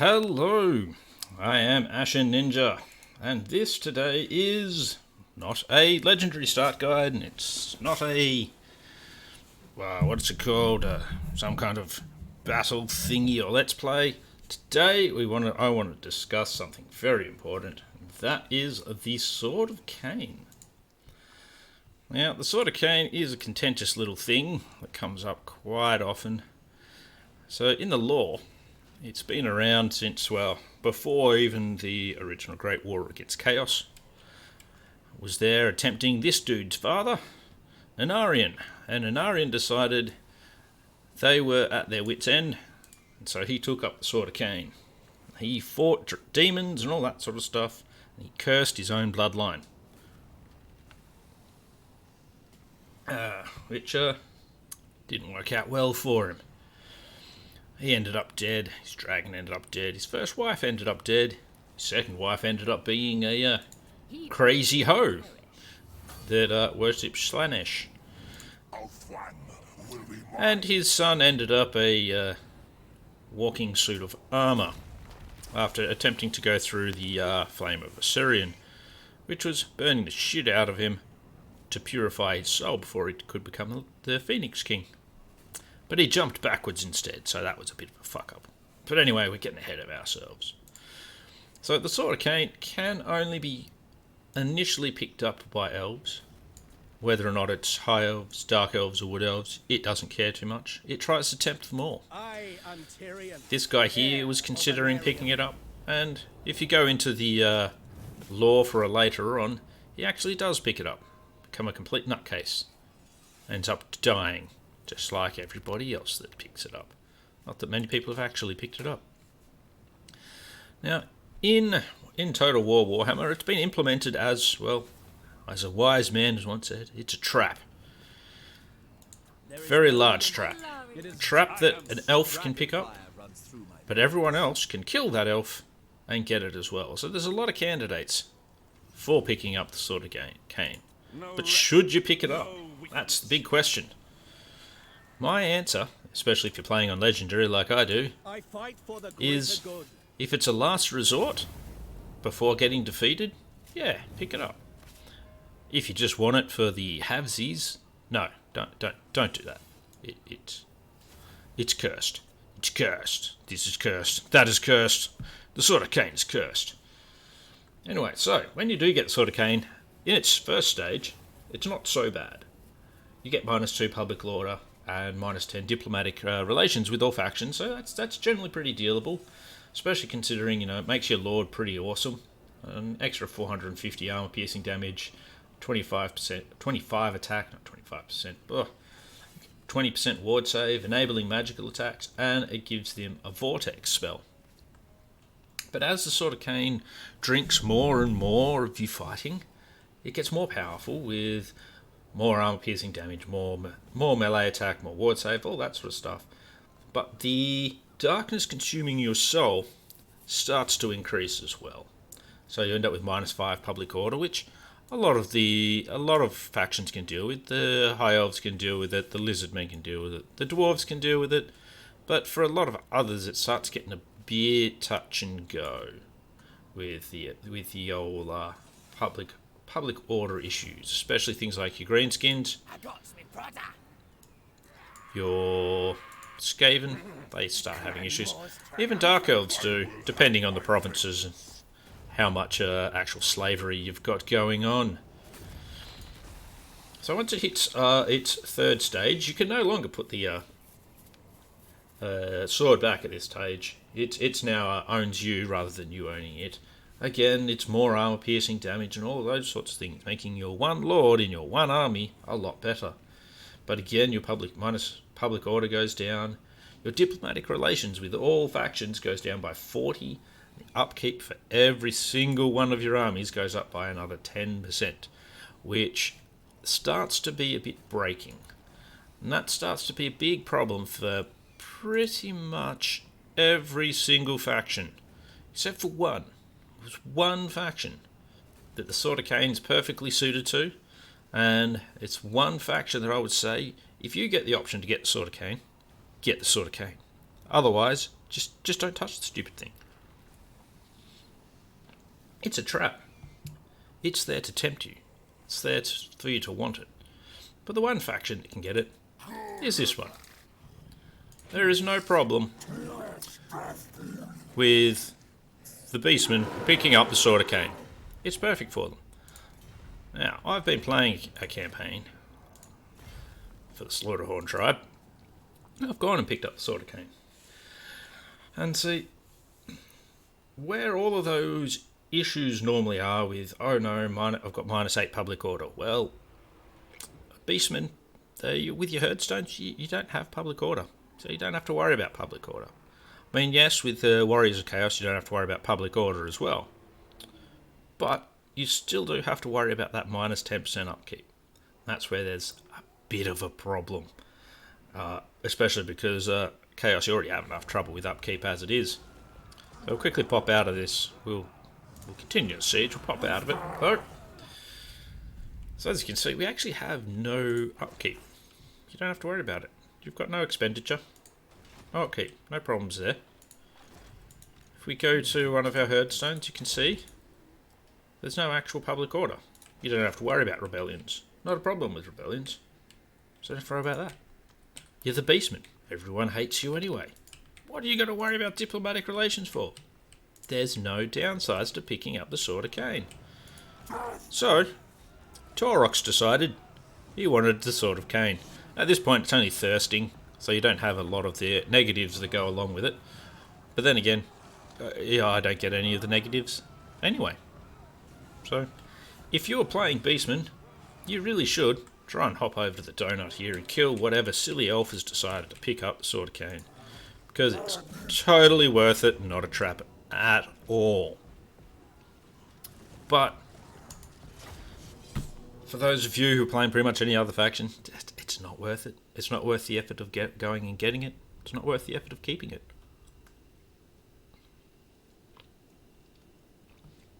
Hello, I am Ashen Ninja, and this today is not a legendary start guide, and it's not a, what's it called, some kind of battle thingy or let's play. Today I want to discuss something very important, and that is the Sword of Khaine. Now, the Sword of Khaine is a contentious little thing that comes up quite often. So in the lore, it's been around since, before even the original Great War against Chaos. It was there attempting this dude's father, Anarion. And Anarion decided they were at their wits' end, and so he took up the Sword of Khaine. He fought demons and all that sort of stuff, and he cursed his own bloodline. Which didn't work out well for him. He ended up dead, his dragon ended up dead, his first wife ended up dead, his second wife ended up being a crazy hoe that worshipped Slanesh. And his son ended up a walking suit of armour after attempting to go through the flame of Assyrian, which was burning the shit out of him to purify his soul before he could become the Phoenix King. But he jumped backwards instead, so that was a bit of a fuck-up. But anyway, we're getting ahead of ourselves. So the Sword of Khaine can only be initially picked up by elves. Whether or not it's high elves, dark elves, or wood elves, it doesn't care too much. It tries to tempt them all. This guy here was considering picking it up, and if you go into the lore for a later on, he actually does pick it up. Become a complete nutcase. Ends up dying. Just like everybody else that picks it up. Not that many people have actually picked it up. Now, in Total War Warhammer, it's been implemented as, as a wise man has once said, it's a trap. Very large trap. A trap that an elf can pick up, but everyone else can kill that elf and get it as well. So there's a lot of candidates for picking up the Sword of Khaine. But should you pick it up? That's the big question. My answer, especially if you're playing on Legendary like I do, is if it's a last resort before getting defeated, yeah, pick it up. If you just want it for the halvesies, no, don't do that. It's cursed. It's cursed. This is cursed. That is cursed. The Sword of Khaine is cursed. Anyway, so when you do get the Sword of Khaine, in its first stage, it's not so bad. You get -2 public order and -10 diplomatic relations with all factions, so that's generally pretty dealable, especially considering, it makes your lord pretty awesome. An extra 450 armor piercing damage, 25 attack, not 25%, 20% ward save, enabling magical attacks, and it gives them a vortex spell. But as the Sword of Khaine drinks more and more of you fighting, it gets more powerful with more armor piercing damage, more melee attack, more ward save, all that sort of stuff. But the darkness consuming your soul starts to increase as well. So you end up with -5 public order, which a lot of factions can deal with. The high elves can deal with it, the lizard men can deal with it, the dwarves can deal with it, but for a lot of others it starts getting a bit touch and go with the old public order issues, especially things like your greenskins, your Skaven, they start having issues. Even Dark Elves do, depending on the provinces and how much actual slavery you've got going on. So once it hits its third stage, you can no longer put the sword back at this stage. It's now owns you rather than you owning it. Again, it's more armor-piercing damage and all those sorts of things, making your one lord in your one army a lot better. But again, your public order goes down. Your diplomatic relations with all factions goes down by 40. The upkeep for every single one of your armies goes up by another 10%, which starts to be a bit breaking. And that starts to be a big problem for pretty much every single faction, except for one. There's one faction that the Sword of Khaine is perfectly suited to, and it's one faction that I would say, if you get the option to get the Sword of Khaine, get the Sword of Khaine. Otherwise, just don't touch the stupid thing. It's a trap. It's there to tempt you. It's there for you to want it. But the one faction that can get it is this one. There is no problem with the Beastmen picking up the Sword of Khaine. It's perfect for them. Now, I've been playing a campaign for the Slaughterhorn tribe. I've gone and picked up the Sword of Khaine. And see, where all of those issues normally are with, oh no, I've got -8 public order. Well, Beastmen, with your Herdstones, you don't have public order. So you don't have to worry about public order. I mean, yes, with the Warriors of Chaos, you don't have to worry about public order as well. But you still do have to worry about that -10% upkeep. That's where there's a bit of a problem. Especially because Chaos, you already have enough trouble with upkeep as it is. So we'll quickly pop out of this. We'll continue the siege. We'll pop out of it. So as you can see, we actually have no upkeep. You don't have to worry about it. You've got no expenditure. No upkeep. No problems there. If we go to one of our Herdstones, you can see there's no actual public order. You don't have to worry about rebellions. Not a problem with rebellions. So don't have to worry about that. You're the Beastman. Everyone hates you anyway. What are you going to worry about diplomatic relations for? There's no downsides to picking up the Sword of Khaine. So, Torrox decided he wanted the Sword of Khaine. At this point, it's only thirsting, so you don't have a lot of the negatives that go along with it. But then again, I don't get any of the negatives anyway. So, if you're playing Beastman, you really should try and hop over to the donut here and kill whatever silly elf has decided to pick up the Sword of Khaine. Because it's totally worth it, not a trap at all. But for those of you who are playing pretty much any other faction, it's not worth it. It's not worth the effort of going and getting it. It's not worth the effort of keeping it.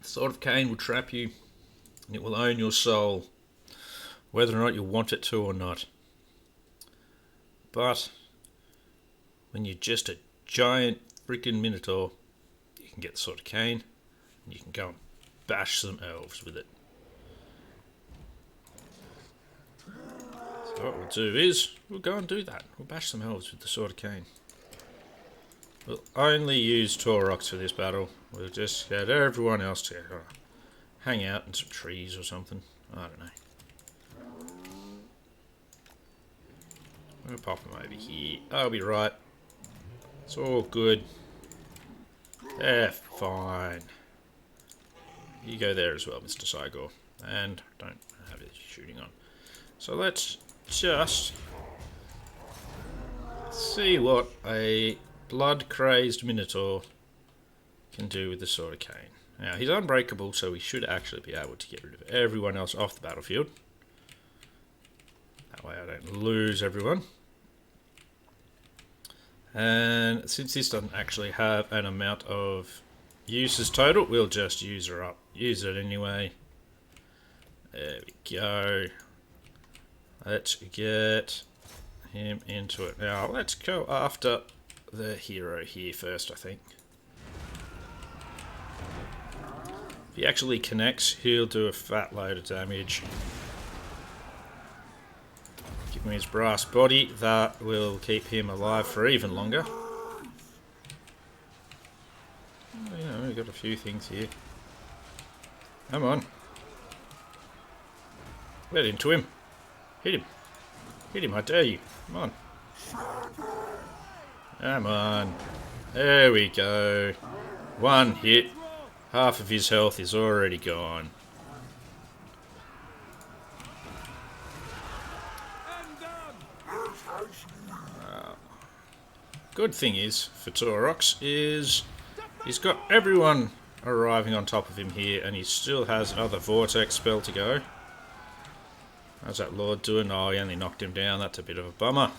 The Sword of Khaine will trap you, and it will own your soul, whether or not you want it to or not. But when you're just a giant freaking Minotaur, you can get the Sword of Khaine, and you can go and bash some elves with it. So what we'll do is, we'll go and do that. We'll bash some elves with the Sword of Khaine. We'll only use Torrox for this battle. We'll just get everyone else to hang out in some trees or something. I don't know. We'll pop them over here. I'll be right. It's all good. They're fine. You go there as well, Mr. Cygor. And don't have it shooting on. So let's just see what a blood-crazed Minotaur can do with the Sword of Khaine. Now, he's unbreakable, so we should actually be able to get rid of everyone else off the battlefield. That way I don't lose everyone. And since this doesn't actually have an amount of uses total, we'll just use her up. Use it anyway. There we go. Let's get him into it. Now, let's go after the hero here first, I think. If he actually connects, he'll do a fat load of damage. Give him his brass body. That will keep him alive for even longer. Oh, yeah, we've got a few things here. Come on. Get into him. Hit him. Hit him, I dare you. Come on. Come on. There we go. One hit. Half of his health is already gone. Good thing is, for Torrox, is he's got everyone arriving on top of him here, and he still has another Vortex spell to go. How's that Lord doing? Oh, he only knocked him down. That's a bit of a bummer.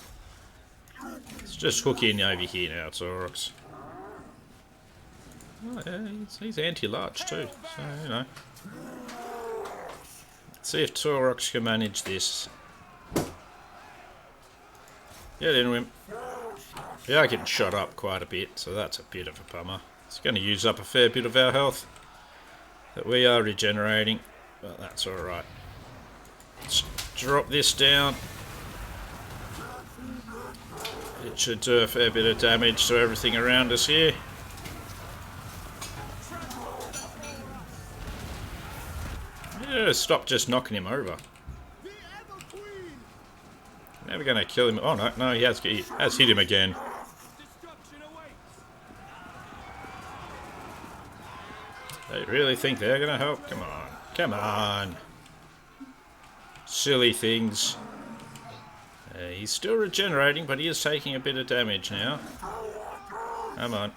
Let's just hook in over here now, Torrox. Oh, yeah, he's anti-large too, so, you know. Let's see if Torrox can manage this. Get into him. We are getting shot up quite a bit, so that's a bit of a bummer. It's going to use up a fair bit of our health. that we are regenerating, but that's alright. Let's drop this down. It should do a fair bit of damage to everything around us here. Yeah, stop just knocking him over. Never gonna kill him. Oh no, no, he has hit him again. They really think they're gonna help? Come on, come on. Silly things. He's still regenerating, but he is taking a bit of damage now. Come on.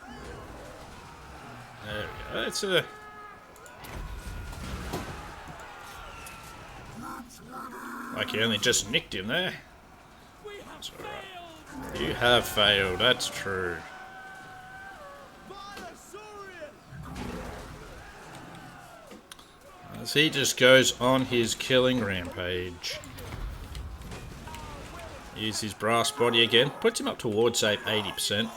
There we go. That's a... Like he only just nicked him there. That's alright. You have failed, that's true. As he just goes on his killing rampage. Use his brass body again. Puts him up towards, say, 80%.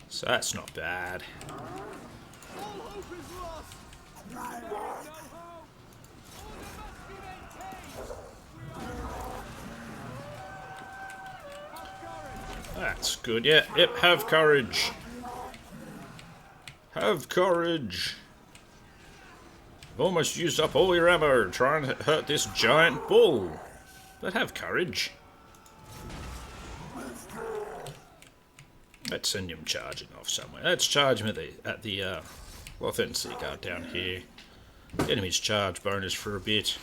So that's not bad. That's good, yeah. Yep, have courage. Have courage. You've almost used up all your ammo trying to hurt this giant bull. But have courage. Let's send him charging off somewhere. Let's charge him at the authenticity guard down here. Get him his charge bonus for a bit.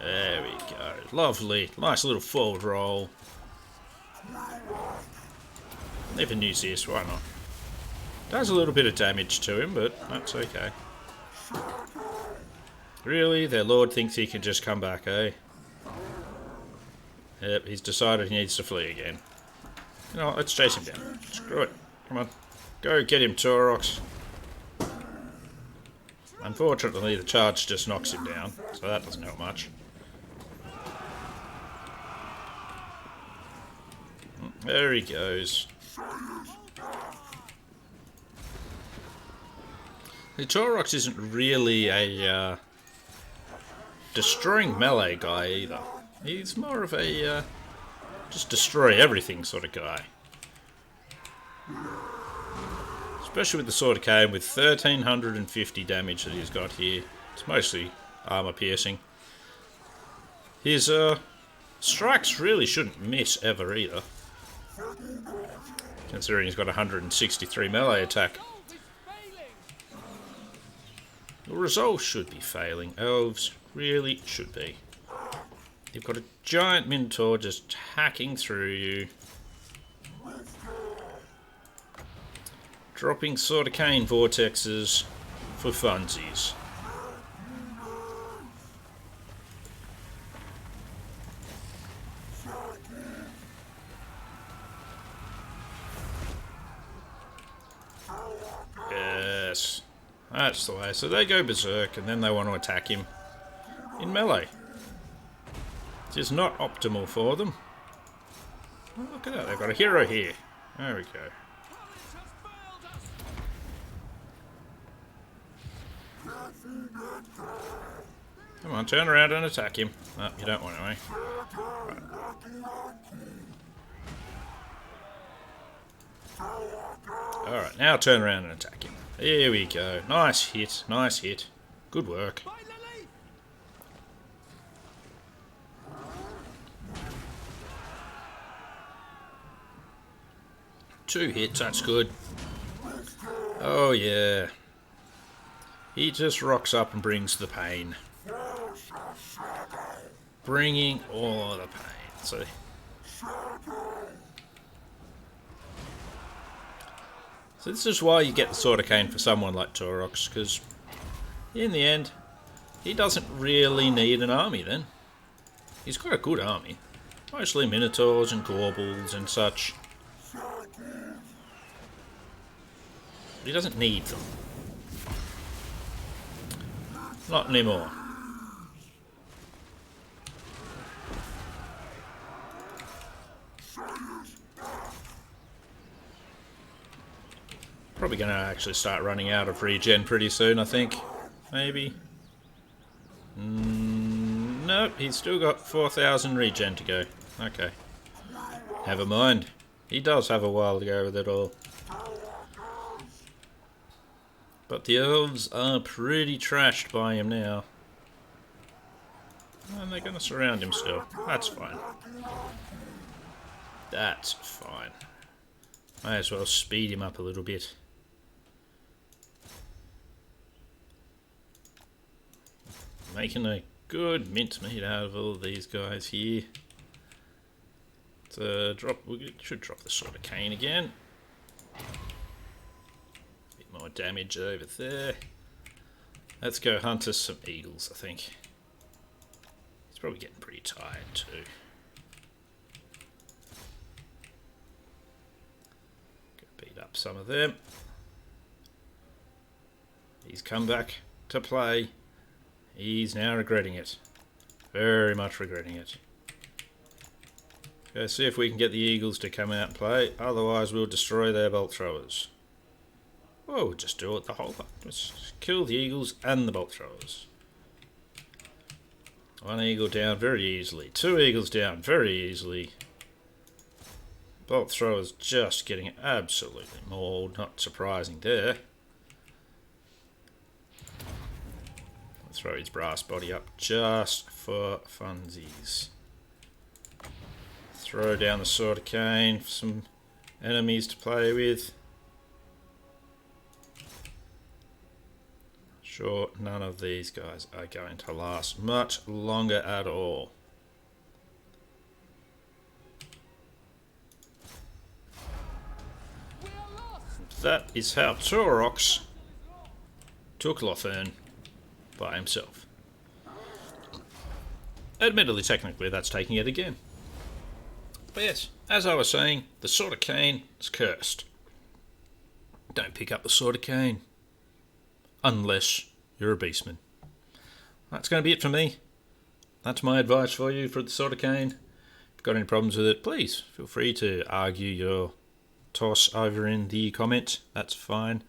There we go. Lovely. Nice little forward roll. Even use this, why not? Does a little bit of damage to him, but that's okay. Really? Their lord thinks he can just come back, eh? Yep, he's decided he needs to flee again. You know what, let's chase him down. Screw it. Come on. Go get him, Taurox. Unfortunately, the charge just knocks him down, so that doesn't help much. There he goes. The Taurox isn't really a destroying melee guy either. He's more of a just destroy everything sort of guy. Especially with the Sword of Khaine with 1350 damage that he's got here. It's mostly armor piercing. His strikes really shouldn't miss ever either. Considering he's got 163 melee attack. The resolve should be failing. Elves really should be. You've got a giant Minotaur just hacking through you. Dropping Sword of Khaine vortexes for funsies. Yes, that's the way. So they go berserk and then they want to attack him in melee. It is not optimal for them. Oh, look at that, they've got a hero here. There we go. Come on, turn around and attack him. No, you don't want to, eh? Right. Alright, now turn around and attack him. There we go. Nice hit, nice hit. Good work. Two hits, that's good. Oh yeah. He just rocks up and brings the pain. Bringing all the pain. So this is why you get the Sword of Khaine for someone like Taurox, because in the end, he doesn't really need an army then. He's got a good army. Mostly Minotaurs and Gorbals and such. But he doesn't need them. Not anymore. probably going to actually start running out of regen pretty soon, I think. Maybe. Nope, he's still got 4,000 regen to go. Okay. Never mind. He does have a while to go with it all. But the elves are pretty trashed by him now. And they're going to surround him still. That's fine. That's fine. May as well speed him up a little bit. Making a good mincemeat out of all of these guys here. We should drop the Sword of Khaine again. Bit more damage over there. Let's go hunt us some eagles, I think. He's probably getting pretty tired too. Go beat up some of them. He's come back to play. He's now regretting it. Very much regretting it. Go see if we can get the eagles to come out and play. Otherwise we'll destroy their bolt throwers. Oh, we'll just do it the whole lot. Let's kill the eagles and the bolt throwers. One eagle down very easily. Two eagles down very easily. Bolt throwers just getting absolutely mauled. Not surprising there. Throw his brass body up just for funsies. Throw down the Sword of Khaine for some enemies to play with. Sure, none of these guys are going to last much longer at all. That is how Torrox took Lothern by himself. Admittedly, technically, that's taking it again. But yes, as I was saying, the Sword of Khaine is cursed. Don't pick up the Sword of Khaine. Unless you're a beastman. That's going to be it for me. That's my advice for you for the Sword of Khaine. If you've got any problems with it, please feel free to argue your toss over in the comment. That's fine.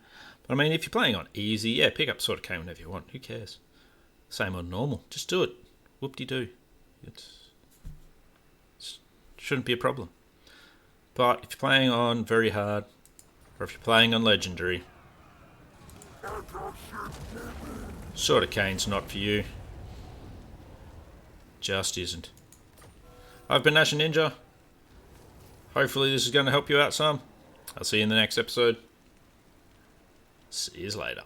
But I mean, if you're playing on easy, yeah, pick up Sword of Khaine whenever you want. Who cares? Same on normal. Just do it. Whoop-de-doo. It shouldn't be a problem. But if you're playing on very hard, or if you're playing on legendary, Sword of Khaine's not for you. Just isn't. I've been Nash Ninja. Hopefully this is going to help you out some. I'll see you in the next episode. See you later.